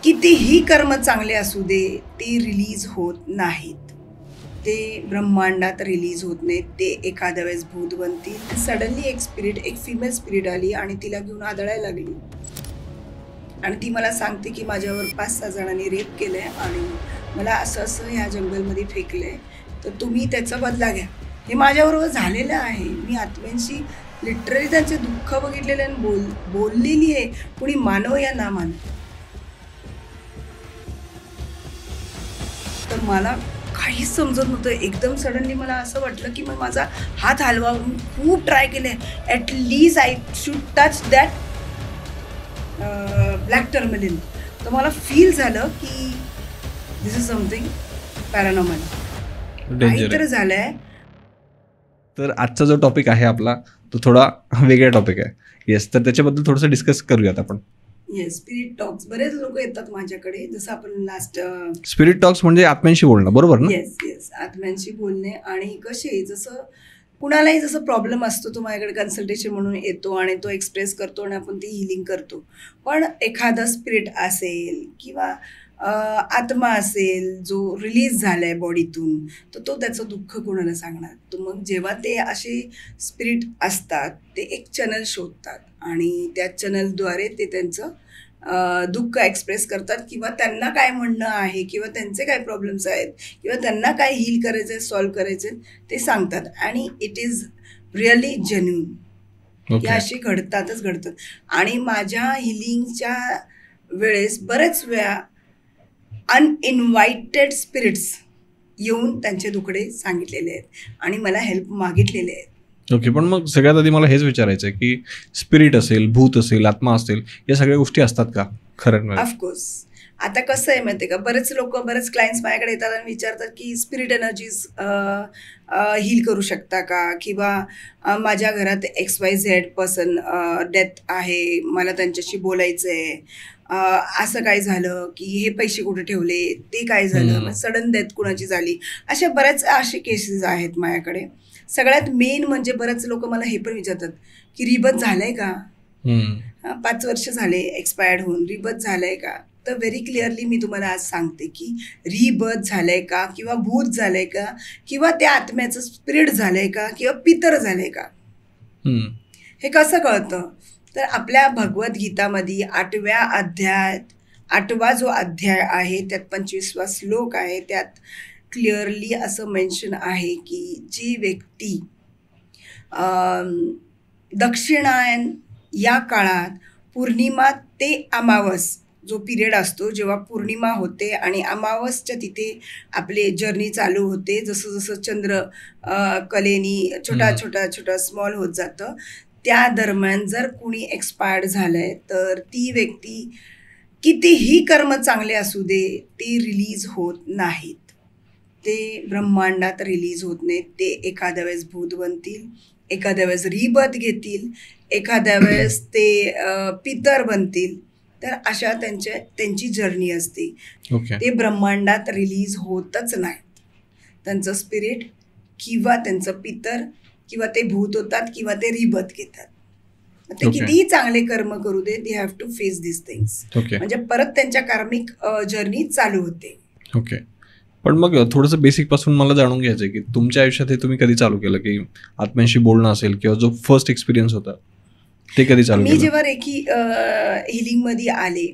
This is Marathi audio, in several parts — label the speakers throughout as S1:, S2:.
S1: कितीही कर्म चांगले असू दे ते रिलीज होत नाहीत. ते ब्रह्मांडात रिलीज होत नाहीत. ते एखाद्या वेळेस भूत बनतील. सडनली एक स्पिरिट, एक फिमेल स्पिरिट आली आणि तिला घेऊन आदळायला लागली आणि ती मला सांगते की माझ्यावर 5-6 जणांनी रेप केलंय आणि मला असं असं ह्या जंगलमध्ये फेकलंय, तर तुम्ही त्याचा बदला घ्या. हे माझ्याबरोबर झालेलं आहे. मी आत्म्यांशी लिटरली त्यांचे दुःख बघितलेलं आणि बोललेली आहे. कुणी मानव या ना मानव. तर मला काहीच समजत नव्हतं. एकदम सडनली मला असं वाटलं की मग माझा हात हलवा. खूप ट्राय केले. At least I should touch that black tourmaline. तर मला फील झालं की दिस इज समथिंग पॅरानॉर्मल, काहीतरी झालंय.
S2: तर आजचा जो टॉपिक आहे आपला तो थोडा वेगळा टॉपिक आहे. येस, तर त्याच्याबद्दल थोडंसं डिस्कस करूयात आपण.
S1: Yes, spirit talks. बरेच लोक येतात माझ्याकडे, जसं आपण लास्ट
S2: स्पिरिट टॉक्स म्हणजे आत्म्यांशी बोलणं, बरोबर ना?
S1: येस येस, आत्म्यांशी बोलणे. आणि कसे जसं कुणालाही जसं प्रॉब्लेम असतो, तो माझ्याकडे कन्सल्टेशन म्हणून येतो आणि तो एक्सप्रेस करतो आणि आपण ती हिलिंग करतो. पण एखादा स्पिरिट असेल किंवा आत्मा असेल जो रिलीज झालाय बॉडीतून, तर तो त्याचं दुःख कोणाला सांगणार? तर मग जेव्हा ते असे स्पिरिट असतात ते एक चॅनल शोधतात आणि त्या चॅनलद्वारे ते त्यांचं दुःख एक्सप्रेस करतात किंवा त्यांना काय म्हणणं आहे किंवा त्यांचे काय प्रॉब्लेम्स आहेत किंवा त्यांना काय हील करायचं आहे, सॉल्व्ह करायचं आहे ते सांगतात. आणि इट इज रिअली जेन्युइन. या अशी घडतात. आणि माझ्या हिलिंगच्या वेळेस बरेच वेळा अनइन्व्हायटेड स्पिरिट्स येऊन त्यांचे दुखडे सांगितलेले आहेत आणि मला हेल्प मागितलेले आहेत.
S2: ओके, पण मग सगळ्यात आधी मला हेच विचारायचं आहे की स्पिरिट असेल, भूत असेल, आत्मा असेल, या सगळ्या गोष्टी असतात का खरं?
S1: ऑफकोर्स. आता कसं आहे माहिती आहे का, बरेच क्लायंट्स माझ्याकडे येतात आणि विचारतात की स्पिरिट एनर्जीज हील करू शकता का, किंवा माझ्या घरात XYZ पर्सन डेथ आहे, मला त्यांच्याशी बोलायचं आहे, असं काय झालं की हे पैसे कुठे ठेवले, ते काय झालं, सडन डेथ कुणाची झाली. असे केसेस आहेत माझ्याकडे. सगळ्यात मेन म्हणजे बरेच लोक मला हे पण विचारतात की रिबर्थ झालंय का, 5 वर्ष झाले एक्सपायर्ड होऊन, रिबर्थ झालंय का. तर व्हेरी क्लिअरली मी तुम्हाला आज सांगते की रिबर्थ झालंय का, किंवा भूत झालंय का, किंवा त्या आत्म्याचं स्पिरिट झालंय का, किंवा पितर झालंय का. हे कसं कळतं? तर आपल्या भगवद्गीतामध्ये 8व्या अध्यायात 8वा जो अध्याय आहे त्यात 25वा श्लोक आहे, त्यात क्लिअरली असं मेन्शन आहे की जी व्यक्ती दक्षिणायन या काळात पौर्णिमा ते अमावस जो पिरियड असतो, जेव्हा पौर्णिमा होते आणि अमावसच्या तिथे आपले जर्नी चालू होते, जसं जसं चंद्र कलेनी छोटा स्मॉल होत जातं, त्या दरम्यान जर कुणी एक्सपायर्ड झालंय तर ती व्यक्ती कितीही कर्म चांगले असू दे ते रिलीज होत नाहीत. ते ब्रह्मांडात रिलीज होत नाहीत. ते एखाद्या वेळेस भूत बनतील, एखाद्या वेळेस रिबर्थ घेतील, एखाद्या वेळेस ते पितर बनतील. तर अशा त्यांची जर्नी असते. ते ब्रह्मांडात रिलीज होतच नाहीत. त्यांचं स्पिरिट किंवा त्यांचं पितर किंवा ते भूत होतात किंवा ते रिबर्थ घेतात. ते कितीही चांगले कर्म करू दे, they have to face this things. म्हणजे परत त्यांच्या कार्मिक जर्नी चालू होते.
S2: ओके, पण मग थोडंसं बेसिक पासून मला जाणून घ्यायचं आहे की तुमच्या आयुष्यात हे तुम्ही कधी चालू केलं की आत्म्यांशी बोलणं असेल, किंवा जो फर्स्ट एक्सपिरियन्स होता ते कधी चालू केलं?
S1: मी जेव्हा रेकी हिलिंग मध्ये आले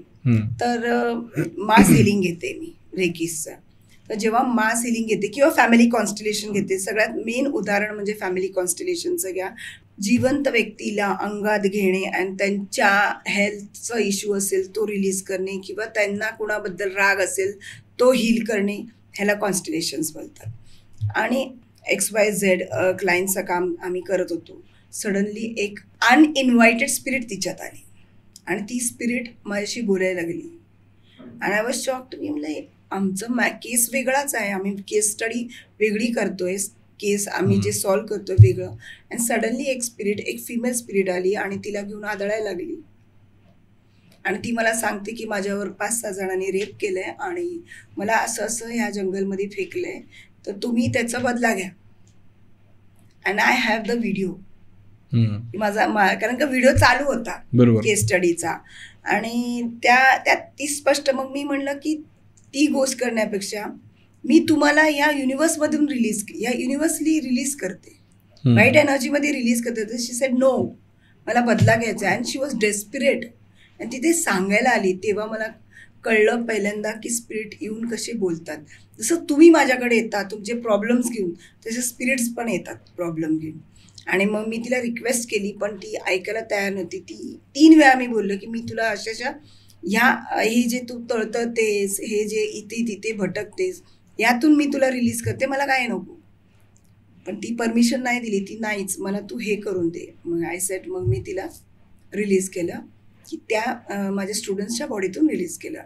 S1: तर मास हिलिंग घेते मी रेकीचं. तर जेव्हा मास हिलिंग घेते किंवा फॅमिली कॉन्स्टिलेशन घेते, सगळ्यात मेन उदाहरण म्हणजे फॅमिली कॉन्स्टिलेशनचं घ्या. जिवंत व्यक्तीला अंगात घेणे आणि त्यांच्या हेल्थचा इश्यू असेल तो रिलीज करणे, किंवा त्यांना कुणाबद्दल राग असेल तो हील करणे, ह्याला कॉन्स्टिलेशन्स बोलतात. आणि XYZ क्लायंटचं काम आम्ही करत होतो. सडनली एक अनइन्व्हायटेड स्पिरिट तिच्यात आली आणि ती स्पिरिट माझ्याशी बोलायला लागली आणि आय वॉज शॉक्ड. मी म्हणलं आमचं केस वेगळाच आहे, आम्ही केस स्टडी वेगळी करतोय, केस आम्ही जे सॉल्व्ह करतोय वेगळं. आणि सडनली एक फिमेल स्पिरिट आली आणि तिला घेऊन आदळायला लागली आणि ती मला सांगते की माझ्यावर 5-6 जणांनी रेप केलंय आणि मला असं असं ह्या जंगलमध्ये फेकलंय, तर तुम्ही त्याचा बदला घ्या. And I have the video. कारण का व्हिडिओ चालू होता केस स्टडीचा. आणि त्या ती स्पष्ट, मग मी म्हणलं की ती गोष्ट करण्यापेक्षा मी तुम्हाला या युनिव्हर्समधून युनिव्हर्सली रिलीज करते, वाईट एनर्जीमध्ये रिलीज करते. शी सेड नो, मला बदला घ्यायचा आहे. And she was desperate. आणि ती ते सांगायला आली तेव्हा मला कळलं पहिल्यांदा की स्पिरिट येऊन कसे बोलतात. जसं तुम्ही माझ्याकडे येता तुमचे प्रॉब्लेम्स घेऊन, तसे स्पिरिट्स पण येतात प्रॉब्लेम घेऊन. आणि मग मी तिला रिक्वेस्ट केली, पण ती ऐकायला तयार नव्हती. 3 वेळा मी बोललो की मी तुला अशाशा हे जे तू तळतळतेस, हे जे इथे तिथे भटकतेस, यातून मी तुला रिलीज करते, मला काय नको. पण ती परमिशन नाही दिली. ती नाहीच, मला तू हे करून दे. मग आय सेट, मग मी तिला रिलीज केलं की त्या माझ्या स्टुडंट्सच्या बॉडीतून रिलीज केलं,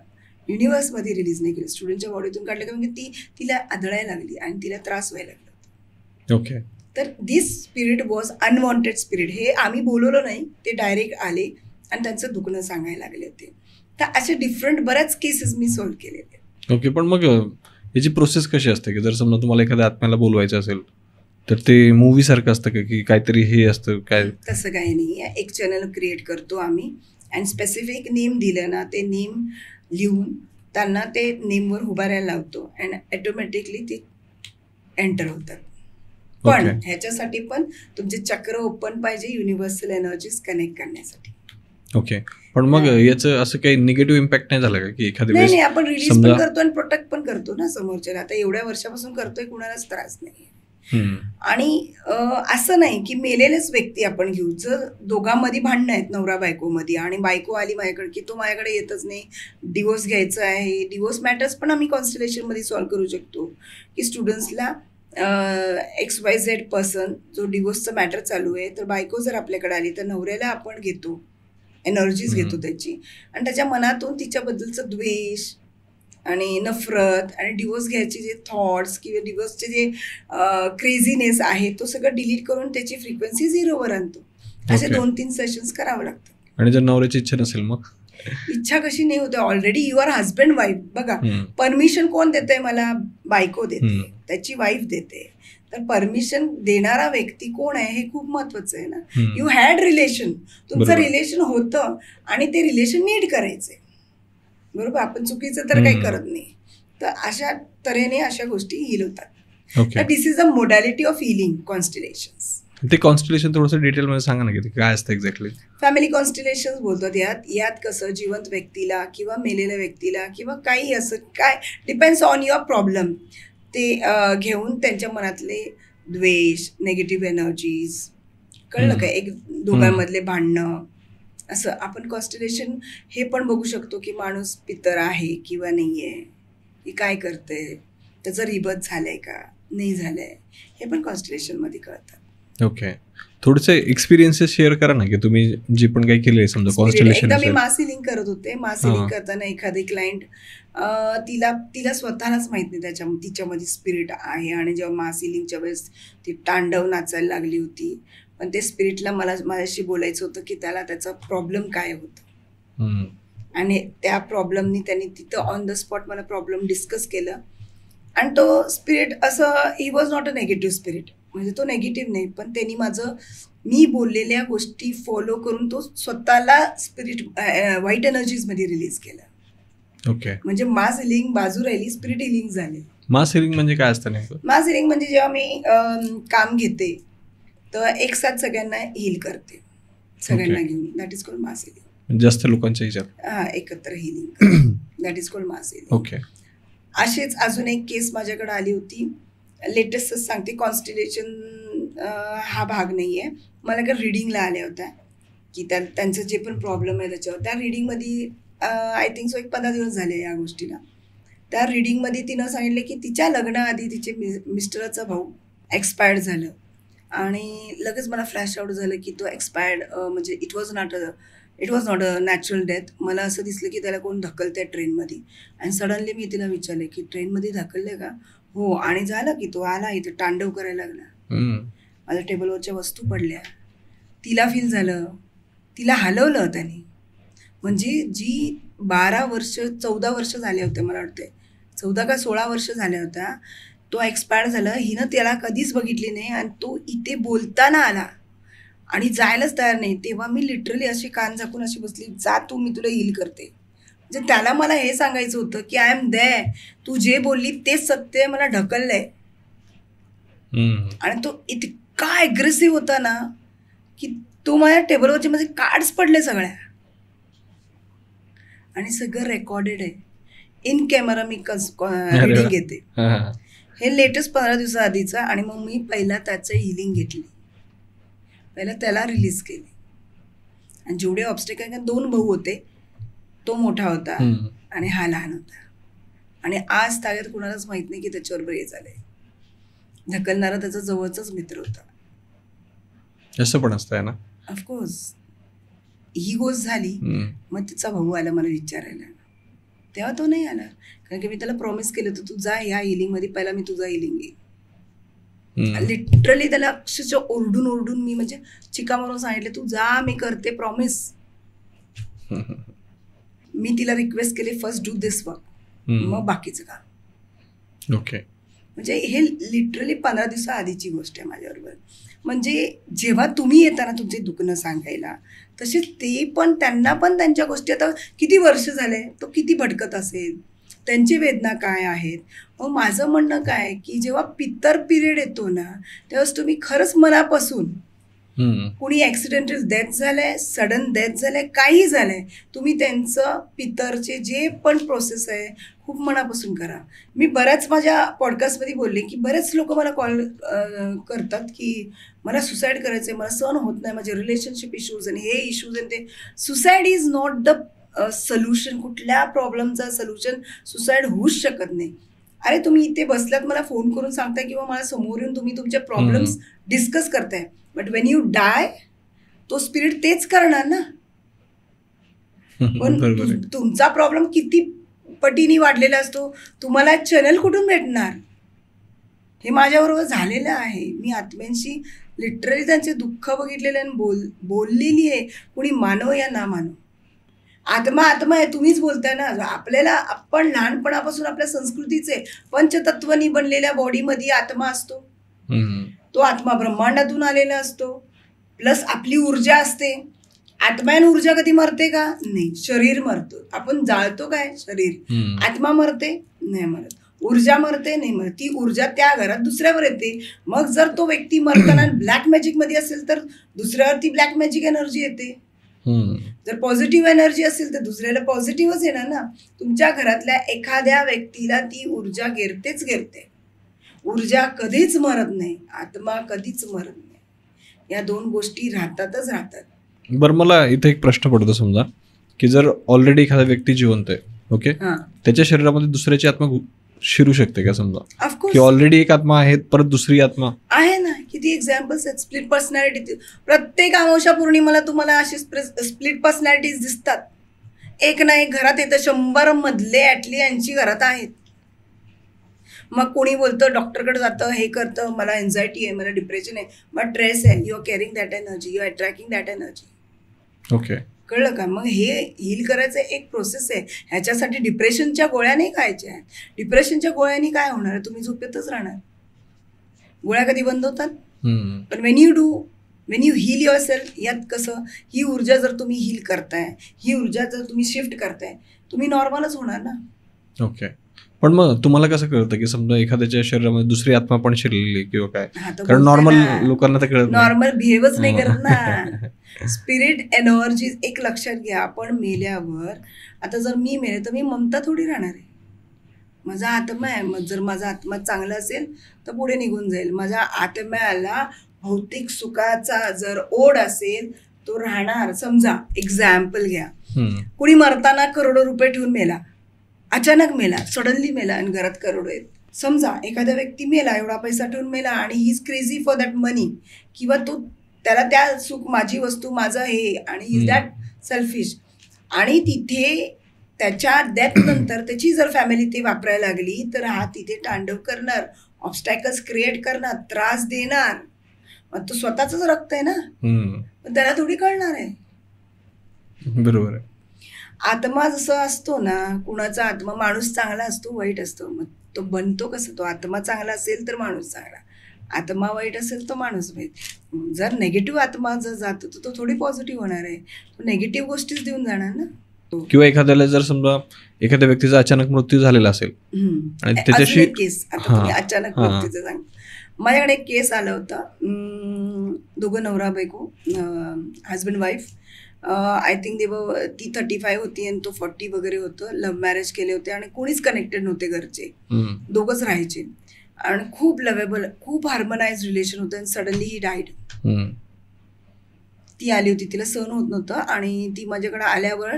S1: युनिव्हर्समध्ये रिलीज नाही केलं, स्टुडंटच्या बॉडीतून काढलं का. म्हणजे तिला आदळायला लागली आणि तिला त्रास व्हायला लागला.
S2: ओके.
S1: तर दिस स्पिरिट वॉज अनवॉन्टेड स्पिरिट. हे आम्ही बोलवलं नाही, ते डायरेक्ट आले आणि त्यांचं दुखणं सांगायला लागले होते. तर असे डिफरंट बऱ्याच केसेस मी सॉल्व्ह केलेले.
S2: ओके. पण मग याची प्रोसेस कशी असते की जर समजा तुम्हाला एखाद्या आत्म्याला बोलवायचं असेल तर ते मूवी सारखं असतं का की काहीतरी हे असतं काय?
S1: तसं काही नाही आहे. एक चॅनल क्रिएट करतो आम्ही आणि स्पेसिफिक नेम दिलं ना, ते नेम लिहून त्यांना ते नेमवर उभारायला लावतो आणि ऑटोमॅटिकली ते एंटर होतात. पण ह्याच्यासाठी पण तुमचे चक्र ओपन पाहिजे, युनिव्हर्सल एनर्जीज कनेक्ट करण्यासाठी.
S2: ओके. पण मग याचं असं काही निगेटिव्ह इम्पॅक्ट नाही झाला का की एखाद्या
S1: नाही,
S2: वेळेस
S1: आपण रिलीज पण करतो आणि प्रोटेक्ट पण करतो ना समोरच्याला. आता एवढ्या वर्षापासून करतोय, कुणालाच त्रास नाही. आणि असं नाही की मेलेलेच व्यक्ती आपण घेऊ. जर दोघांमध्ये भांडणं आहेत नवरा बायकोमध्ये आणि बायको आली माझ्याकडे की तो माझ्याकडे येतच नाही, डिवोर्स घ्यायचा आहे, डिवोर्स मॅटर्स पण आम्ही कॉन्स्टलेशनमध्ये सॉल्व्ह करू शकतो. की स्टुडंट्सला XYZ पर्सन जो डिवोर्सचं मॅटर चालू आहे, तर बायको जर आपल्याकडे आली तर नवऱ्याला आपण घेतो, एनर्जीज घेतो त्याची, आणि त्याच्या मनातून तिच्याबद्दलचं द्वेष आणि नफरत आणि डिवोर्स घ्यायचे जे थॉट्स किंवा डिवोर्सचे जे क्रेझीनेस आहे तो सगळं डिलीट करून त्याची फ्रिक्वेन्सी 0वर आणतो. असे 2-3 सेशन्स करावं लागतात.
S2: आणि जर नवऱ्याची इच्छा नसेल मग?
S1: इच्छा कशी नाही होते, already you are husband wife. बघा, परमिशन कोण देते मला? बायको देते, त्याची वाईफ देते. तर परमिशन देणारा व्यक्ती कोण आहे हे खूप महत्वाचं आहे ना. यू हॅड रिलेशन, तुमचं रिलेशन होतं आणि ते रिलेशन नीट करायचंय, बरोबर. आपण चुकीचं तर काही करत नाही. तर अशा तऱ्हेने अशा गोष्टी हील होतात. तर this is a modality of healing constellations.
S2: ते कॉन्स्टिलेशन थोडंसं डिटेलमध्ये सांगा ना की काय असतं एक्झॅक्टली?
S1: फॅमिली कॉन्स्टिलेशन्स बोलतात. यात कसं जिवंत व्यक्तीला किंवा मेलेल्या व्यक्तीला किंवा काही असं काय, डिपेंड्स ऑन युअर प्रॉब्लेम, ते घेऊन त्यांच्या मनातले द्वेष, नेगेटिव्ह एनर्जीज, कळलं का, एक दोघांमधले भांडणं, असं आपण कॉन्स्टिलेशन हे पण बघू शकतो की माणूस पितर आहे किंवा नाही आहे, की काय करतंय, त्याचं रिबर्थ झालंय का नाही झालंय, हे पण कॉन्स्टिलेशनमध्ये कळतं.
S2: ओके. थोडेसे एक्सपिरियन्सेस शेअर करा ना की तुम्ही जे पण काही केले समजा कॉन्स्टिलेशन.
S1: एकदा मी मास हिलिंग करत होते. मास हिलिंग करताना एखादी क्लायंट, तिला स्वतःलाच माहित नाही तिच्यामध्ये स्पिरिट आहे. आणि जेव्हा मास हिलिंगच्या वेळेस ती तांडव नाचायला लागली होती, पण ते स्पिरिटला माझ्याशी बोलायचं होतं की त्याचा प्रॉब्लेम काय होतं. आणि त्या प्रॉब्लेमनी त्यांनी तिथं ऑन द स्पॉट मला प्रॉब्लेम डिस्कस केलं. आणि तो स्पिरिट असं, he was not a negative spirit, म्हणजे तो नेगेटिव्ह नाही, पण त्यांनी मी बोललेल्या गोष्टी फॉलो करून तो स्वतःला स्पिरिट व्हाईट एनर्जीजमध्ये रिलीज केला.
S2: ओके.
S1: म्हणजे मास हिलिंग बाजू राहिली, स्पिरिट हिलिंग झाली.
S2: मास हिलिंग म्हणजे काय असतं नेमकं?
S1: मास हिलिंग म्हणजे जेव्हा मी काम घेते तर एक साथ सगळ्यांना हील करते, सगळ्यांना घेऊन. That is called mass healing.
S2: जास्त लोकांच्या ह्याच्यात
S1: एकत्र healing, that is called mass healing.
S2: Okay.
S1: अशीच अजून एक केस माझ्याकडे आली होती, लेटेस्टच सांगते. कॉन्स्टिलेशन हा भाग नाही आहे, मला का रीडिंगला आल्या होत्या की त्यांचं जे पण प्रॉब्लेम आहे त्याच्यावर. त्या रीडिंगमध्ये आय थिंक सो 15 दिवस झाले या गोष्टीला. त्या रीडिंगमध्ये तिनं सांगितलं की तिच्या लग्नाआधी तिचे मिस्टरचा भाऊ एक्सपायर्ड झालं. आणि लगेच मला फ्लॅश आउट झालं की तो एक्सपायर्ड, म्हणजे it was not a natural death. मला असं दिसलं की त्याला कोण ढकलतंय ट्रेनमध्ये. आणि सडनली मी तिला विचारलं की ट्रेनमध्ये ढकलले का? हो. आणि झालं की तो आला इथं तांडव करायला लागला, माझ्या टेबलवरच्या वस्तू पडल्या. तिला फील झालं, तिला हलवलं त्यांनी. म्हणजे जी 14 वर्ष झाले होते, मला वाटते 14 का 16 वर्ष झाल्या होत्या, तो एक्सपायर झाला. हिनं त्याला कधीच बघितली नाही आणि तो इथे बोलताना आला आणि जायलाच तयार नाही. तेव्हा मी लिटरली अशी कान झाकून अशी बसली, जा तू, मी तुला हील करते. म्हणजे त्याला मला हे सांगायचं होतं की आय एम देअर, तू जे बोलली तेच सत्य आहे, मला ढकललंय. आणि तो इतका ॲग्रेसिव्ह होता ना की तो माझ्या टेबलवरचे माझे कार्ड्स पडले सगळ्या, आणि सगळं रेकॉर्डेड आहे. इन कॅमेरा मी रिडिंग घेते. हे लेटेस्ट 15 दिवसाआधीचं. आणि मग मी पहिला त्याचं हिलिंग घेतली, पहिला त्याला रिलीज केली. आणि जेवढे ऑब्स्टेकल, 2 भाऊ होते, तो मोठा होता आणि हा लहान होता. आणि आज ताग्यात कुणालाच माहित नाही की त्याच्याबरोबर हे झालंय. ढकलणारा त्याचा जवळचाच मित्र होता.
S2: असं पण असतंय ना.
S1: ऑफकोर्स. ही गोष्ट झाली, मग तिचा भाऊ आला मला विचारायला. तेव्हा तो नाही आला, कारण की मी त्याला प्रॉमिस केलं होतं, तू जा ह्या हिलिंग मध्ये, पहिला मी तुझा हिलिंग घेईन. लिटरली त्याला अक्षरशः ओरडून ओरडून मी म्हणजे चिका मारून सांगितले, तू जा, मी करते, प्रॉमिस. मी तिला रिक्वेस्ट केली, फर्स्ट डू दिस वर्क, मग बाकीचं काम.
S2: ओके.
S1: म्हणजे हे लिटरली 15 दिवसाआधीची गोष्ट आहे माझ्याबरोबर. म्हणजे जेव्हा तुम्ही येता ना तुमचे दुखणं सांगायला, तसे ते पण, त्यांना पण त्यांच्या गोष्टी, आता किती वर्ष झाले, तो किती भटकत असेल, त्यांची वेदना काय आहेत. मग माझं म्हणणं काय की जेव्हा पितर पिरियड येतो ना, तेव्हाच तुम्ही खरंच मनापासून, कुणी ॲक्सिडेंटल डेथ झालंय, सडन डेथ झालंय, काही झालंय, तुम्ही त्यांचं पितरचे जे पण प्रोसेस आहे खूप मनापासून करा. मी बऱ्याच माझ्या पॉडकास्टमध्ये बोलले की बरेच लोक मला कॉल करतात की मला सुसाईड करायचं आहे, मला सहन होत नाही, माझे रिलेशनशिप इश्यूज आणि हे इश्यूज आणि ते. Suicide is not the solution. कुठल्या प्रॉब्लेमचा सोल्युशन सुसाईड होऊच शकत नाही. अरे तुम्ही इथे बसलात, मला फोन करून सांगताय किंवा मला समोर येऊन तुम्ही तुमचे प्रॉब्लेम्स डिस्कस करताय, बट वेन यू डाय, तो स्पिरिट तेच करणार ना. पण तुमचा प्रॉब्लेम किती पटीने वाढलेला असतो, तुम्हाला चॅनल कुठून भेटणार. हे माझ्याबरोबर झालेलं आहे. मी आत्म्यांशी लिटरली त्यांचे दुःख बघितलेले आणि बोललेली आहे, कुणी मानो या ना मानो. आत्मा आत्मा आहे, तुम्हीच बोलताय ना. आपल्याला, आपण लहानपणापासून आपल्या संस्कृतीचे पंचतत्वनी बनलेल्या बॉडीमध्ये आत्मा असतो. तो आत्मा ब्रह्मांडातून आलेला असतो, प्लस आपली ऊर्जा असते. आत्म्यान ऊर्जा कधी मरते का? नाही. शरीर मरतो, आपण जाळतो काय, शरीर. आत्मा मरते नाही मरत, ऊर्जा मरते नाही मरत. ती ऊर्जा त्या घरात दुसऱ्यावर येते. मग जर तो व्यक्ती मरताना ब्लॅक मॅजिक मध्ये असेल तर दुसऱ्यावरती ब्लॅक मॅजिक एनर्जी येते. जर पॉझिटिव्ह एनर्जी असेल तर दुसऱ्याला पॉझिटिव्हच येणार ना. तुमच्या घरातल्या एखाद्या व्यक्तीला ती ऊर्जा घेरतेच घेरते. ऊर्जा कधीच मरत नाही, आत्मा कधीच मरत नाही. या 2 गोष्टी राहतातच राहतात.
S2: बरं, मला इथे एक प्रश्न पडतो, समजा की जर ऑलरेडी एखादा व्यक्ती जिवंत आहे, ओके, त्याच्या शरीरामध्ये दुसऱ्याची आत्मा शिरू शकते का? समजा
S1: ऑफकोर्स
S2: की ऑलरेडी एक आत्मा आहे, परत दुसरी आत्मा आहे
S1: ना. किती एक्झाम्पल्स आहेत. स्प्लिट पर्सनॅलिटी, प्रत्येक अमावस्या पौर्णिमेला तुम्हाला अशी स्प्लिट पर्सनॅलिटीज दिसतात. एक ना एक घरात येतं. 100 मधले ॲटली 80 घरात आहेत. मग कोणी बोलतं, डॉक्टरकडे जातं, हे करतं, मला एन्झायटी आहे, मला डिप्रेशन आहे, मला स्ट्रेस आहे. You are carrying that energy, you are attracting that energy.
S2: Okay,
S1: कळलं का? मग हे हील करायचं एक प्रोसेस आहे. ह्याच्यासाठी डिप्रेशनच्या गोळ्या नाही खायच्या. डिप्रेशनच्या गोळ्यांनी काय होणार, तुम्ही झोपेतच राहणार. गोळ्या कधी बंद होतात? पण when you heal yourself, यात कसं, ही ऊर्जा जर तुम्ही हील करताय, ही ऊर्जा जर तुम्ही शिफ्ट करताय, तुम्ही नॉर्मलच होणार ना.
S2: ओके. पण मग तुम्हाला कसं कळतं की समजा एखाद्याच्या शरीरामध्ये दुसरी आत्मा पण शिरलेली किंवा काय? कारण नॉर्मल लोकांना तर कळत नाही,
S1: नॉर्मल बिहेवच नाही करत ना. स्पिरिट एनर्जी एक लक्षात घ्या. आपण मेल्यावर, आता जर मी मेले तर मी ममता थोडी राहणार आहे. माझा आत्मा आहे. जर माझा आत्मा चांगला असेल तर पुढे निघून जाईल. माझ्या आत्म्याला भौतिक सुखाचा जर ओढ असेल तो राहणार. समजा एक्झाम्पल घ्या, कुणी मरताना करोडो रुपये ठेवून मेला, अचानक मेला, सडनली मेला आणि घरात करोडो आहेत. समजा एखादा व्यक्ती मेला, एवढा पैसा ठेवून मेला आणि he is crazy for that money, किंवा तो त्याला त्या सुख, माझी वस्तू, माझं हे, आणि इज दॅट सेल्फिश. आणि तिथे त्याच्या डेथ नंतर त्याची जर फॅमिली ते वापरायला लागली तर हा तिथे तांडव करणार, ऑब्स्टॅकल्स क्रिएट करणार, त्रास देणार. मग तो स्वतःच रक्त आहे ना, पण त्याला थोडी कळणार आहे.
S2: बरोबर आहे.
S1: आत्मा जसं असतो ना, कुणाचा आत्मा, माणूस चांगला असतो, वाईट असतो, मग तो बनतो कसं, तो आत्मा चांगला असेल तर माणूस चांगला, आत्मा वाईट असेल तर माणूस वाईट. जर नेगेटिव्ह आत्मा जर जातो तर तो थोडी पॉझिटिव्ह होणार आहे, तो नेगेटिव्ह गोष्टीच देऊन जाणार ना.
S2: किंवा एखाद्याला जर समजा एखाद्या व्यक्तीचा अचानक मृत्यू झालेला असेल आणि त्याच्याशी
S1: केस, आता तुम्ही अचानक मृत्यूचं सांग. माझ्याकडे एक केस आला होता, दोघं नवरा बायको, हजबंड वाईफ. आय थिंक ती 35 होती आणि तो 40 वगैरे होतं. लव्ह मॅरेज केले होते आणि कोणीच कनेक्टेड नव्हते घरचे, दोघंच राहायचे आणि खूप लवेबल, खूप हार्मोनाइज रिलेशन होतं. आणि सडनली ही डाईड. ती आली होती, तिला सहन होत नव्हतं आणि ती माझ्याकडे आल्यावर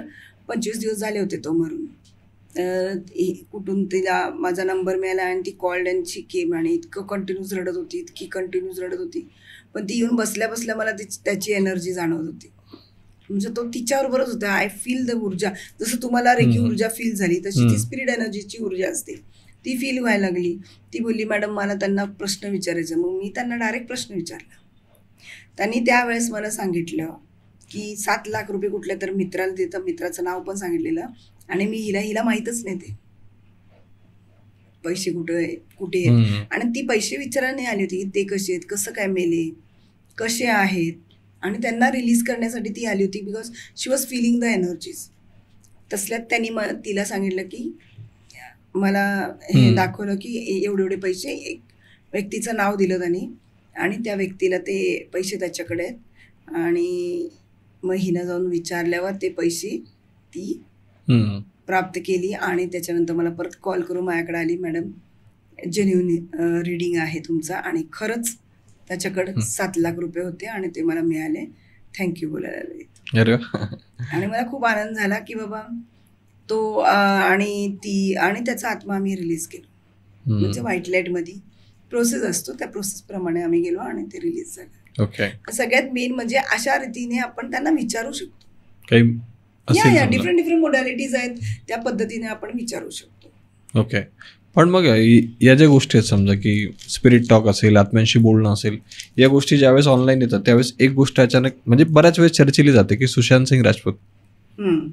S1: 25 दिवस झाले होते तो मरून. कुठून तिला माझा नंबर मिळाला आणि ती कॉल्ड अँड शी केम आणि इतकं कंटिन्यूस रडत होती, इतकी कंटिन्यूस रडत होती. पण ती येऊन बसल्या बसल्या मला त्याची एनर्जी जाणवत होती. म्हणजे तो तिच्याबरोबरच होता. आय फील द ऊर्जा. जसं तुम्हाला रेकी ऊर्जा फील झाली तशी ती स्पिरिट एनर्जीची ऊर्जा असते, ती फील व्हायला लागली. ती बोलली, मॅडम मला त्यांना प्रश्न विचारायचा. मग मी त्यांना डायरेक्ट प्रश्न विचारला. त्यांनी त्यावेळेस मला सांगितलं की 7 लाख रुपये कुठल्या तर मित्राला देतं, मित्राचं नाव पण सांगितलेलं. आणि मी हिला माहीतच नाही ते पैसे कुठे आहेत. आणि ती पैसे विचारायला नाही आली होती की ते कसे आहेत, कसं काय मेले, कसे आहेत. आणि त्यांना रिलीज करण्यासाठी ती आली होती, because she was feeling the energies. तसल्यात त्यांनी तिला सांगितलं की मला हे दाखवलं की एवढे पैसे, एक व्यक्तीचं नाव दिलं त्यांनी आणि त्या व्यक्तीला ते पैसे त्याच्याकडे आहेत. आणि मग हिनं जाऊन विचारल्यावर ते पैसे ती प्राप्त केली. आणि त्याच्यानंतर मला परत कॉल करून माझ्याकडे आली, मॅडम जेन्युइन रीडिंग आहे तुमचा आणि खरंच त्याच्याकडे 7 लाख रुपये होते आणि ते मला मिळाले, थँक्यू बोलायला लागले. आणि मला खूप आनंद झाला की बाबा तो आणि ती आणि त्याचा आत्मा आम्ही रिलीज केलो. म्हणजे व्हाईट लाईटमध्ये प्रोसेस असतो, त्या प्रोसेसप्रमाणे आम्ही गेलो आणि ते रिलीज झालं. सगळ्यात मेन म्हणजे अशा रीतीने आपण त्यांना विचारू शकतो. या डिफरंट मोडॅलिटीज आहेत, त्या पद्धतीने आपण विचारू शकतो.
S2: ओके. पण मग या ज्या गोष्टी आहेत, समजा की स्पिरिट टॉक असेल, आत्म्यांशी बोलणं असेल, या गोष्टी ज्यावेळेस ऑनलाईन येतात त्यावेळेस एक गोष्ट अचानक म्हणजे बऱ्याच वेळेस चर्चेली जाते की सुशांत सिंग राजपूत,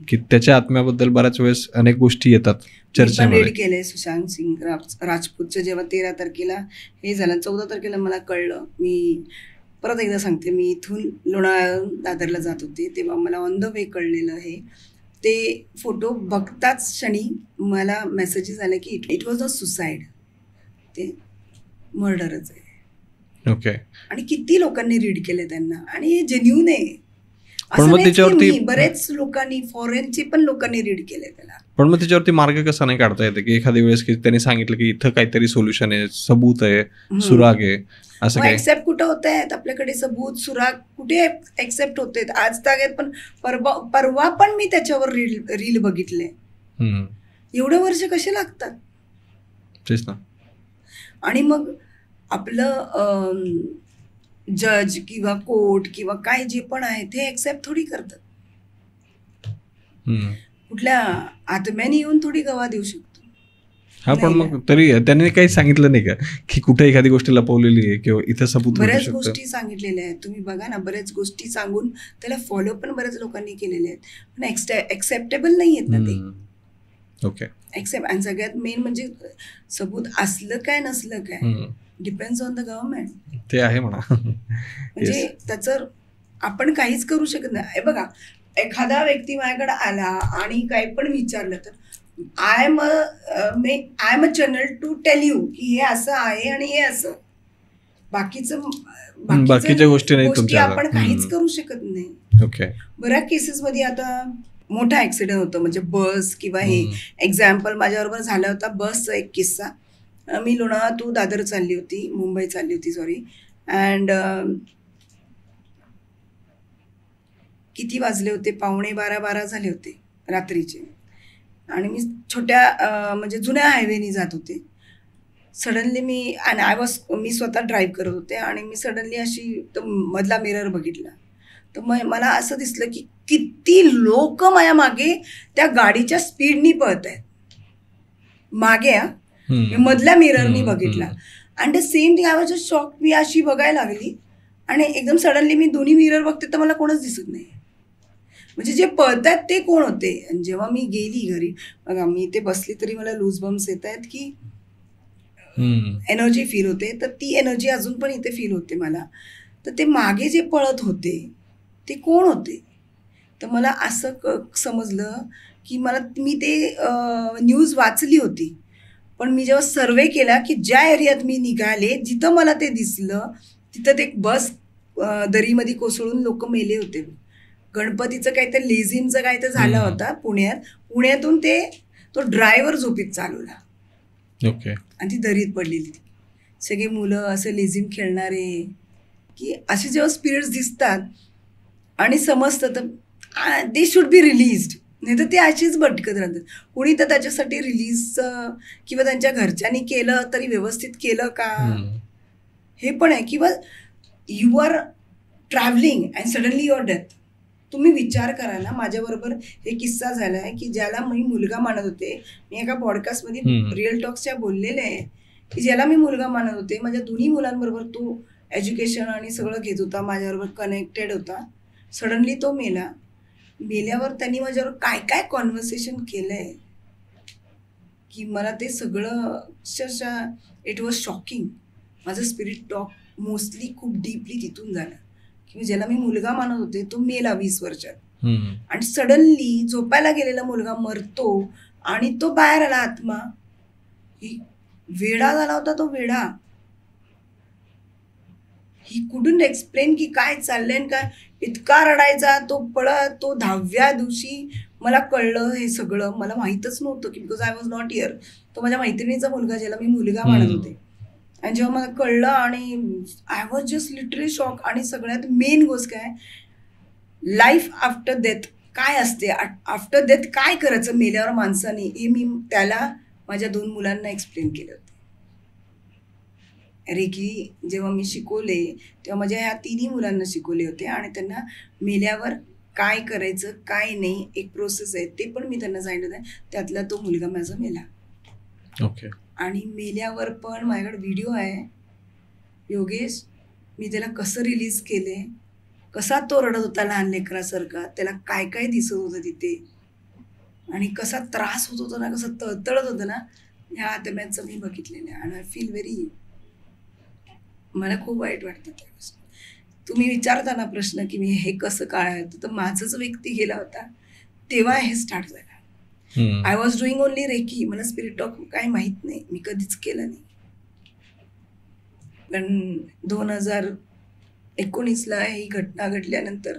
S2: की त्याच्या आत्म्याबद्दल बऱ्याच वेळेस अनेक गोष्टी येतात चर्चेमध्ये.
S1: रीड केलंय सुशांत सिंग राजपूतचं. जेव्हा 13 तारखेला हे झालं, 14 तारखेला मला कळलं. मी परत एकदा सांगते, मी इथून लोणावळ्याहून दादरला जात होते तेव्हा मला ऑन द वे कळलेलं आहे. ते फोटो बघताच क्षणी मला मेसेजेस आले की इट वॉज अ सुसाईड, ते मर्डरच आहे.
S2: ओके.
S1: आणि किती लोकांनी रीड केले त्यांना आणि हे जेन्युइन आहे.
S2: पण मग त्याच्यावरती
S1: बरेच लोकांनी, फॉरेनचे पण लोकांनी रीड केले त्याला.
S2: पण मग त्याच्यावरती मार्ग कसा नाही काढता येते की एखाद्या वेळेस की त्यांनी सांगितलं की इथं काहीतरी सोल्युशन आहे, सबूत आहे, सुराग आहे, असं काय
S1: एक्सेप्ट कुठं होत आहेत आपल्याकडे सबूत, सुराग कुठे एक्सेप्ट होते आज तागेत. पण परवा पण मी त्याच्यावर रील बघितले. एवढे वर्ष कसे लागतात.
S2: तेच ना. आणि
S1: मग आपलं जज किंवा कोर्ट किंवा काय जे पण आहे ते एक्सेप्ट थोडी करतात. कुठल्या आत्म्याने येऊन थोडी गवा देऊ शकतो.
S2: हा, पण मग तरी त्यांनी काही सांगितलं नाही का की कुठे एखादी गोष्ट लपवलेली आहे किंवा इथं सबूत?
S1: बऱ्याच गोष्टी सांगितलेल्या आहेत, तुम्ही बघा ना. बऱ्याच गोष्टी सांगून त्याला फॉलो पण बऱ्याच लोकांनी केलेले आहेत, पण एक्सेप्टेबल नाही आहेत ना ते.
S2: ओके.
S1: एक्सेप्ट. आणि सगळ्यात मेन म्हणजे सबूत असलं काय नसलं काय, डिपेंड्स ऑन द गव्हर्नमेंट.
S2: ते आहे म्हणा.
S1: म्हणजे त्याचं आपण काहीच करू शकत नाही. बघा, एखादा व्यक्ती माझ्याकडे आला आणि काही पण विचारलं तर I am a channel to tell you की हे असं आहे आणि हे असं. बाकीच्या गोष्टी आपण काहीच करू शकत नाही.
S2: ओके.
S1: बऱ्याच केसेसमध्ये आता मोठा ऍक्सिडेंट होतो, म्हणजे बस किंवा हे एक्झाम्पल माझ्याबरोबर झाला होता बसचा एक किस्सा. मी लोणावळा टू दादर चालली होती, मुंबई चालली होती सॉरी. अँड किती वाजले होते, 11:45 झाले होते रात्रीचे. आणि मी छोट्या म्हणजे जुन्या हायवेनी जात होते. सडनली मी स्वतः ड्राईव्ह करत होते आणि मी सडनली अशी मधला मिरर बघितला. तर मला असं दिसलं की किती लोक माझ्या मागे त्या गाडीच्या स्पीडनी पळत आहेत मागे. मधल्या मिररनी बघितला आणि the same thing I was just shock. मी अशी बघायला लागली आणि एकदम सडनली मी दोन्ही मिरर बघते तर मला कोणच दिसत नाही. म्हणजे जे पळतात ते कोण होते. आणि जेव्हा मी गेली घरी, बघा मी इथे बसली तरी मला लूज बम्स येत आहेत की एनर्जी फील होते. तर ती एनर्जी अजून पण इथे फील होते मला. तर ते मागे जे पळत होते ते कोण होते? तर मला असं समजलं की मी ते न्यूज वाचली होती, पण मी जेव्हा सर्वे केला की ज्या एरियात मी निघाले, जिथं मला ते दिसलं तिथं ते बस दरीमध्ये कोसळून लोक मेले होते. गणपतीचं काहीतरी लेझिमचं काय तर झालं होता पुण्यातून तो ड्रायव्हर झोपीत चालवला.
S2: ओके.
S1: आणि ती दरीत पडलेली. सगळे मुलं असं लेझिम खेळणारे, की असे जेव्हा स्पिरिट्स दिसतात आणि समजतं तर दे शुड बी रिलीज्ड, नाही तर ते अशीच भटकत राहतात. कुणी तर त्याच्यासाठी रिलीज किंवा त्यांच्या घरच्यांनी केलं तरी व्यवस्थित केलं का हे पण आहे. किंवा you are travelling and suddenly your death. तुम्ही विचार करा ना, माझ्याबरोबर हे किस्सा झाला आहे की ज्याला मी मुलगा मानत होते. मी एका पॉडकास्टमध्ये रिअल टॉक्सच्या बोललेले आहे की ज्याला मी मुलगा मानत होते, माझ्या दोन्ही मुलांबरोबर तो एज्युकेशन आणि सगळं घेत होता, माझ्याबरोबर कनेक्टेड होता. सडनली तो मेल्यावर त्यांनी माझ्यावर काय काय कॉन्व्हर्सेशन केलं आहे की मला ते सगळं अक्षरशः इट वॉज शॉकिंग. माझं स्पिरिट टॉक मोस्टली खूप डीपली तिथून झालं की ज्याला मी मुलगा मानत होते तो मेला 20 वर्षात, आणि सडनली झोपायला गेलेला मुलगा मरतो आणि तो बाहेर आला आत्मा. ही वेडा झाला होता तो वेडा. ही कुडंट एक्सप्लेन की काय चाललंय काय. इतका रडायचा तो पळत. तो 10व्या दिवशी मला कळलं हे सगळं. मला माहीतच नव्हतं की because I was not here. तो माझ्या मैत्रिणीचा मुलगा ज्याला मी मुलगा मानत होते. आणि जेव्हा मला कळलं आणि I was just literally shock. आणि सगळ्यात मेन गोष्ट काय, लाईफ आफ्टर डेथ काय असते, आफ्टर डेथ काय करायचं मेल्यावर माणसाने, हे मी त्याला माझ्या 2 मुलांना एक्सप्लेन केलं होतं. रेकी जेव्हा मी शिकवले तेव्हा माझ्या ह्या 3ही मुलांना शिकवले होते आणि त्यांना मेल्यावर काय करायचं काय नाही एक प्रोसेस आहे ते पण मी त्यांना सांगितलं आहे. त्यातला तो मुलगा माझा मेला.
S2: ओके.
S1: आणि मेल्यावर पण माझ्याकडे व्हिडिओ आहे योगेश. मी त्याला कसं रिलीज केले, कसा तो रडत होता लहान लेकरासारखा, त्याला काय काय दिसत होतं तिथे आणि कसा त्रास होत होता ना, कसं तळतळत होतं ना, ह्या आत्म्याचं मी बघितलेलं आहे. आणि आय फील व्हेरी, मला खूप वाईट वाटतं त्या गोष्टी. तुम्ही विचारता ना प्रश्न की मी हे कसं कळायचं, तर माझंच व्यक्ती गेला होता तेव्हा हे स्टार्ट झालं. I was doing only reiki. मला स्पिरिट टॉक काही माहीत नाही, मी कधीच केलं नाही. पण 2019ला ही घटना घडल्यानंतर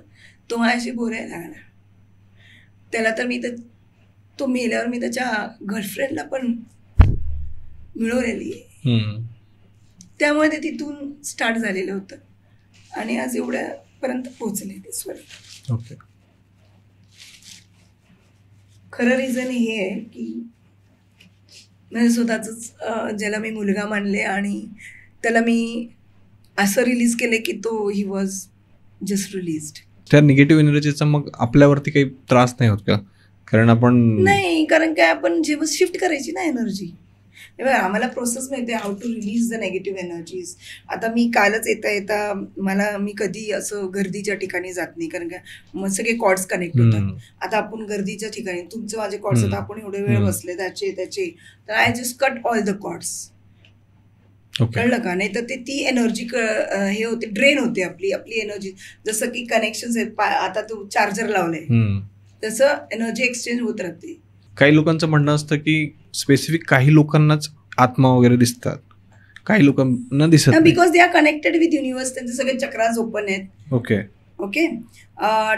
S1: तो माझ्याशी बोलायला लागला. त्याला तर तो मेल्यावर मी त्याच्या गर्लफ्रेंडला पण मिळवलेली आहे. त्यामुळे ते तिथून स्टार्ट झालेलं होतं आणि आज एवढ्यापर्यंत पोहोचले ते स्वर.
S2: ओके.
S1: खरं रिझन हे आहे की माझं स्वतःच ज्याला मी मुलगा मानले आणि त्याला मी असं रिलीज केले की तो ही वॉज जस्ट रिलीज्ड.
S2: त्या निगेटिव्ह एनर्जीचा मग आपल्यावरती काही त्रास नाही होत का? कारण
S1: काय आपण जेव्हा शिफ्ट करायची ना एनर्जी, आम्हाला प्रोसेस माहिती आहे how to release the negative energies. आता मी कालच येता मी कधी असं गर्दीच्या ठिकाणी जात नाही, कारण का मग सगळे कॉर्ड्स कनेक्ट होतात. आता आपण गर्दीच्या ठिकाणी तुमचे माझे कॉर्ड्स होतात, आपण एवढे वेळ बसले त्याचे तर I just cut all the cords. कळलं का? नाही तर ती एनर्जी हे होते, ड्रेन होते आपली एनर्जी. जसं की कनेक्शन आहेत, आता तू चार्जर लावलंय तसं एनर्जी एक्सचेंज होत राहते.
S2: काही लोकांचं म्हणणं असतं की स्पेसिफिक काही लोकांनाच आत्मा वगैरे दिसतात, काही लोकांना दिसत नाही.
S1: Because they are connected with universe. त्यांचे सगळे चक्रास ओपन आहेत.
S2: ओके.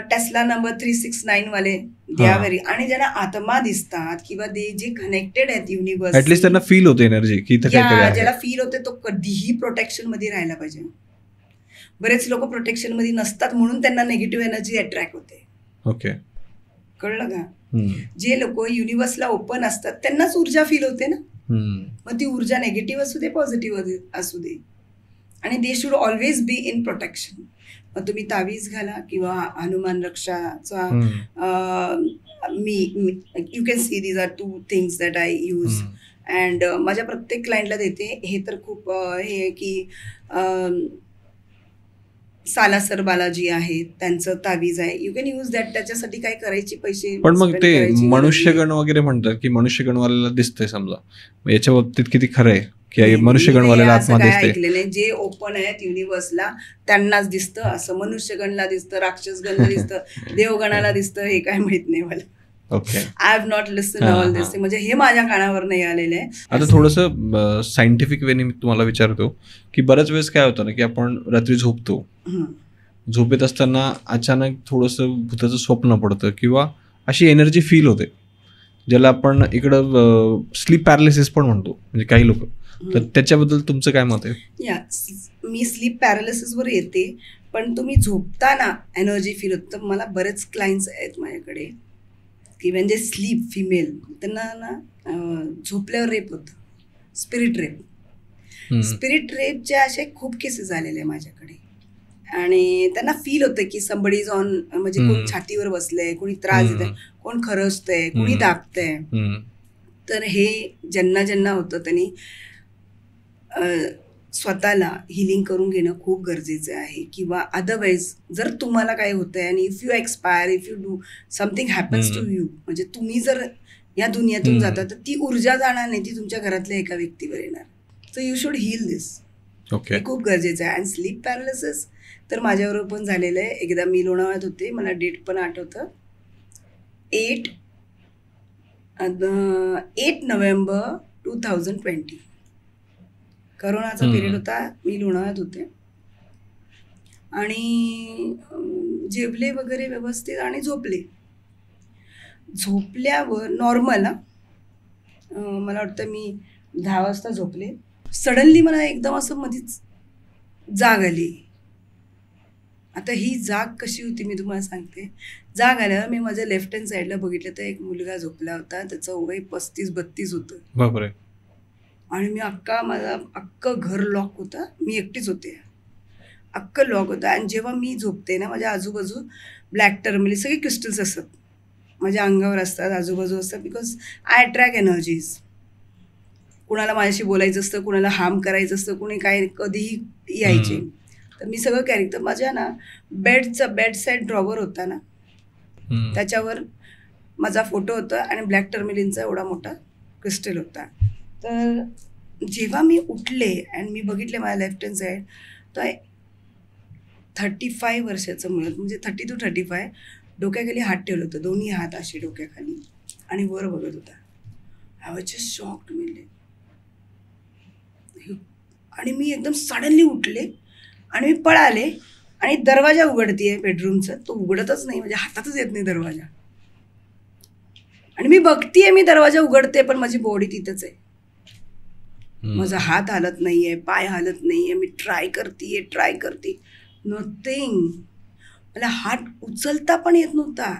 S1: टेस्ला नंबर 369 वाले द्यावेरी. आणि ज्यांना आत्मा दिसतात किंवा ते जे कनेक्टेड आहेत युनिव्हर्स,
S2: ऍटलीस्ट त्यांना फील होते एनर्जी की
S1: ज्याला फील होते तो कधीही प्रोटेक्शन मध्ये राहायला पाहिजे. बरेच लोक प्रोटेक्शन मध्ये नसतात म्हणून त्यांना निगेटिव्ह एनर्जी अट्रॅक्ट होते.
S2: ओके.
S1: कळलं का? जे लोक युनिव्हर्सला ओपन असतात त्यांनाच ऊर्जा फील होते ना. मग ती ऊर्जा नेगेटिव्ह असू दे पॉझिटिव्ह असू दे, आणि they should always be in protection. मग तुम्ही तावीज घाला किंवा हनुमान रक्षाचा, मी you can see these are 2 things that I use. And माझ्या प्रत्येक क्लायंटला देते. हे तर खूप हे की सालासर बालाजी आहे त्यांचं तावीज आहे, यू कॅन यूज दॅट. त्याच्यासाठी काय करायचे पैसे.
S2: पण मग ते मनुष्यगण वगैरे म्हणतात की मनुष्यगणवाल्याला दिसतंय, समजा याच्या बाबतीत किती खरं आहे? की मनुष्यगणवाल्याला
S1: असं
S2: आत्मा
S1: काय
S2: दिसते?
S1: ऐकले नाही. जे ओपन आहेत युनिव्हर्सला त्यांनाच दिसतं, असं मनुष्यगणला दिसतं, राक्षसगणला दिसतं, देवगणाला दिसतं, हे काय माहित नाही मला.
S2: Okay.
S1: I have not listen all this, म्हणजे हे माझ्या कानावर नाही आलेलं आहे.
S2: आता थोडंसं सायंटिफिक वेने मी तुम्हाला विचारतो की बऱ्याच वेळेस काय होतं ना की आपण रात्री झोपतो, झोपेत असताना अचानक थोडंसं भूताचं स्वप्न पडतं किंवा अशी एनर्जी फील होते, ज्याला आपण इकडं स्लीप पॅरालिसिस पण म्हणतो म्हणजे काही लोक. तर त्याच्याबद्दल तुमचं काय मत आहे?
S1: या मी स्लीप पॅरालिसिसवर येते, पण तुम्ही झोपताना एनर्जी फील होतं. तर मला बरेच क्लायंट्स आहेत माझ्याकडे की म्हणजे स्लीप फिमेल, त्यांना ना झोपल्यावर रेप होतं, स्पिरिट रेप. स्पिरिट रेपचे असे खूप केसेस आलेले आहे माझ्याकडे, आणि त्यांना फील होतं की समबडी इज ऑन, म्हणजे कोण छातीवर बसलंय, कोणी त्रास देत आहे, कोण खरचतंय, कोणी दाबतंय. तर हे ज्यांना ज्यांना होतं त्यांनी स्वतःला हिलिंग करून घेणं खूप गरजेचं आहे. किंवा अदरवाईज जर तुम्हाला काय होतंय आणि if you expire, if you do something happens to you, म्हणजे तुम्ही जर या दुनियातून जाता तर ती ऊर्जा जाणार नाही, ती तुमच्या घरातल्या एका व्यक्तीवर येणार. So you should heal this.
S2: Okay.
S1: हे खूप गरजेचं आहे. आणि स्लीप पॅरालिसिस तर माझ्याबरोबर पण झालेलं आहे. एकदा मी लोणावळ्यात होते, मला डेट पण आठवतं, 8 नोव्हेंबर 2020, करोनाचा पिरियड होता. मी लोणावळ्यात होते आणि जेवले वगैरे व्यवस्थित आणि झोपले. झोपल्यावर नॉर्मल, मला वाटतं मी 10 वाजता झोपले. सडनली मला एकदम असं मध्येच जाग आली. आता ही जाग कशी होती मी तुम्हाला सांगते. जाग आल्यावर मी माझ्या लेफ्ट हँड साईडला बघितलं तर एक मुलगा झोपला होता, त्याचं वय 35-32 होतं.
S2: बापरे.
S1: आणि मी माझा अख्खं घर लॉक होतं, मी एकटीच होते, अख्खं लॉक होतं. आणि जेव्हा मी झोपते ना, माझ्या आजूबाजू ब्लॅक टर्मली सगळे क्रिस्टल्स असतात, माझ्या अंगावर असतात, आजूबाजू असतात, बिकॉज आय अट्रॅक्ट एनर्जीज. कुणाला माझ्याशी बोलायचं असतं, कुणाला हार्म करायचं असतं, कुणी काय कधीही यायचे. तर मी सगळं कॅरी, तर माझ्या ना बेड साईड ड्रॉवर होता ना, त्याच्यावर माझा फोटो होता आणि ब्लॅक टर्मिलिनचा एवढा मोठा क्रिस्टल होता. तर जेव्हा मी उठले आणि मी बघितले माझ्या लेफ्ट हँड साईड, तर 35 वर्षाचं मुलं, म्हणजे 30 to 35, डोक्याखाली हात ठेवलं होतं, दोन्ही हात असे डोक्याखाली आणि वर बघत होता. I was just shocked. मिळले आणि मी एकदम सडनली उठले आणि मी पळाले आणि दरवाजा उघडतीये बेडरूमचा, तो उघडतच नाही, म्हणजे हातातच येत नाही दरवाजा. आणि मी बघतीये, मी दरवाजा उघडते पण माझी बॉडी तिथंच आहे, माझा हात हालत नाहीये, पाय हालत नाहीये. मी ट्राय करते, नथिंग. मला हात उचलता पण येत नव्हता.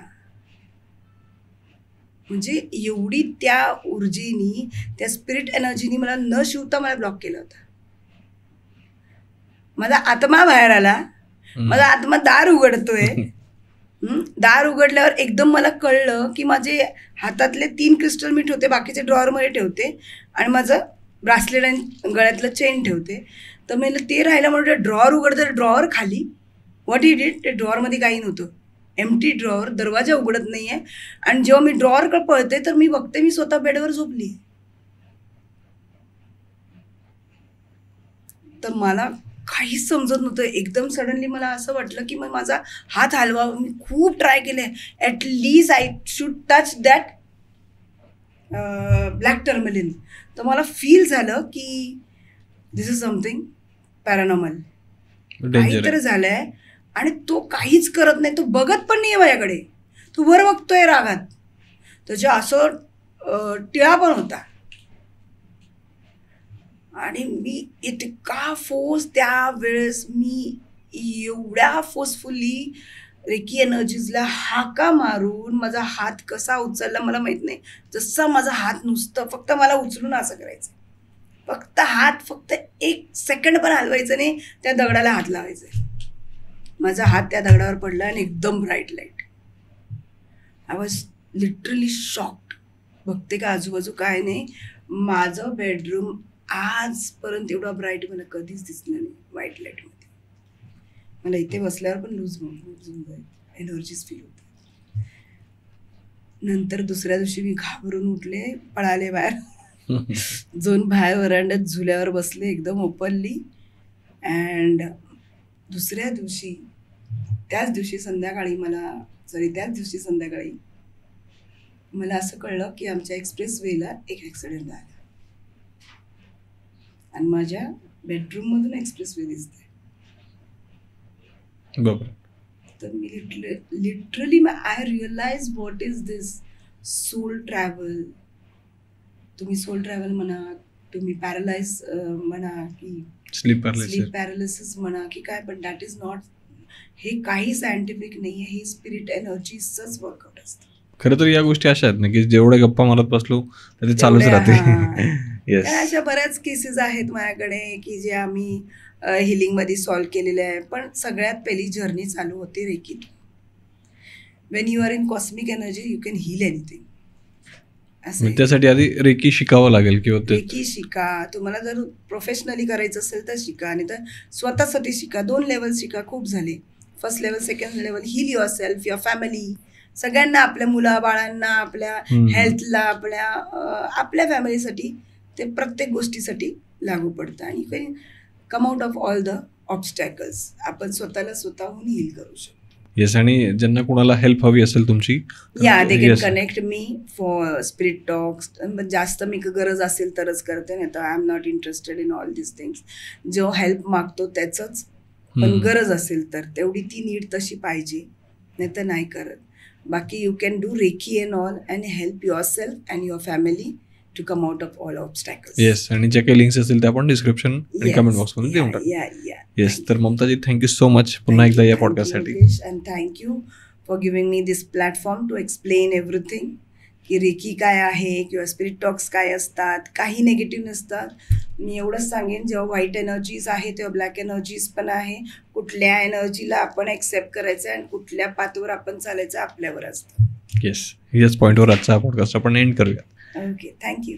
S1: म्हणजे एवढी त्या ऊर्जेनी, त्या स्पिरिट एनर्जीनी मला न शिवता मला ब्लॉक केलं होतं. माझा आत्मा बाहेर आला, माझा आत्मा दार उघडतोय. दार उघडल्यावर एकदम मला कळलं की माझे हातातले 3 क्रिस्टल मी ठेवते, बाकीचे ड्रॉवरमध्ये ठेवते आणि माझं ब्रासलेट आणि गळ्यातलं चेन ठेवते. तर मी ते राहिलं म्हणून ड्रॉवर उघडतं, ड्रॉवर खाली. व्हॉट ही डिड, ते ड्रॉवरमध्ये काही नव्हतं, एम्प्टी ड्रॉवर, दरवाजा उघडत नाही आहे. आणि जेव्हा मी ड्रॉवरकडे पळते तर मी बघते मी स्वतः बेडवर झोपली. तर मला काहीच समजत नव्हतं. एकदम सडनली मला असं वाटलं की मग माझा हात हलवावा. मी खूप ट्राय केले, at least I should touch that black tourmaline. तर मला फील झालं की दिस इज समथिंग पॅरानॉर्मल, काहीतरी झालं आहे. आणि तो काहीच करत नाही, तो बघत पण नाही आहे माझ्याकडे, तो वर बघतोय रागात. त्याच्या असं टिळा पण होता. आणि मी इतका फोर्स त्यावेळेस, मी एवढ्या फोर्सफुली रेकी एनर्जीजला हाका मारून माझा हात कसा उचलला मला माहीत नाही. जसा माझा हात नुसतं फक्त मला उचलून असं करायचं, फक्त हात, फक्त 1 सेकंड पण हलवायचं नाही, त्या दगडाला हात लावायचा. माझा हात त्या दगडावर पडला आणि एकदम bright light. I was literally shocked. बघते का आजूबाजू काय नाही. माझं बेडरूम आजपर्यंत एवढा ब्राईट मला कधीच दिसलं नाही व्हाईट लाईटमध्ये. मला इथे बसल्यावर पण लूज एनर्जीज फील होते. नंतर दुसऱ्या दिवशी मी घाबरून उठले, पळाले बाहेर. जाऊन बाहेर वरांड्यात झुल्यावर बसले एकदम ओपनली. अँड त्याच दिवशी संध्याकाळी मला असं कळलं की आमच्या एक्सप्रेसवेला एक ॲक्सिडेंट झाला आणि माझ्या बेडरूममधून एक्सप्रेसवे दिसते.
S2: बरोबर.
S1: तर मी literally I realise what is this soul travel. तुम्ही सोल ट्रॅव्हल म्हणा, तुम्ही पॅरालाइज म्हणा, की
S2: स्लीप
S1: पॅरालिसिस म्हणा की काय, पण दॅट इज नॉट, हे काही सायंटिफिक नाही आहे. हे स्पिरिट एनर्जीचंच वर्कआउट असतं.
S2: खरं तर या गोष्टी अशा आहेत ना की जेवढे गप्पा मारत बसलो तर ते चालूच राहते.
S1: अशा बऱ्याच केसेस आहेत माझ्याकडे की जे आम्ही हिलिंगमध्ये सॉल्व्ह केलेले आहे. पण सगळ्यात पहिली जर्नी चालू होते रेकीतून. When you are in cosmic energy you can heal anything.
S2: त्यासाठी आधी रेकी शिकावं लागेल किंवा
S1: रेकी शिका. तुम्हाला जर प्रोफेशनली करायचं असेल तर शिका, आणि तर स्वतःसाठी शिका. 2 लेवल शिका, खूप झाले. First level, second level. Heal yourself, your family, सगळ्यांना, आपल्या मुलाबाळांना, आपल्या हेल्थला, आपल्या फॅमिलीसाठी, ते प्रत्येक गोष्टीसाठी लागू पडतं. आणि you can come out of all the obstacles. आपण स्वतःहून हील करू शकतो.
S2: येस. आणि ज्यांना कोणाला हेल्प हवी असेल तुमची,
S1: they can connect me for spirit talks. जास्त मी गरज असेल तरच करते, नाही तर I am not interested in all this things. जो हेल्प मागतो त्याचंच, पण गरज असेल तर तेवढी ती नीड तशी पाहिजे, नाही तर नाही करत. बाकी you can do reiki and all and help yourself and your family to come out of all obstacles.
S2: Yes. आणि जे काही लिंक्स असतील ते आपण डिस्क्रिप्शन आणि कमेंट बॉक्समध्ये देऊन टाकू. येस. तर ममताजी, थँक्यू सो मच पुन्हा एकदा या पॉडकास्टसाठी.
S1: And thank you for giving me this platform to explain everything, की रेकी काय आहे किंवा स्पिरिट टॉक्स काय असतात. काही निगेटिव्ह नसतात. मी एवढंच सांगेन, जेव्हा व्हाईट एनर्जीज आहे तेव्हा ब्लॅक एनर्जीज पण आहे. कुठल्या एनर्जीला आपण ॲक्सेप्ट करायचं आणि कुठल्या पाथवर आपण चालायचं आपल्यावर असतं.
S2: येस. याच पॉईंटवर आजचा पॉडकास्ट आपण एंड करूया.
S1: Okay, thank you.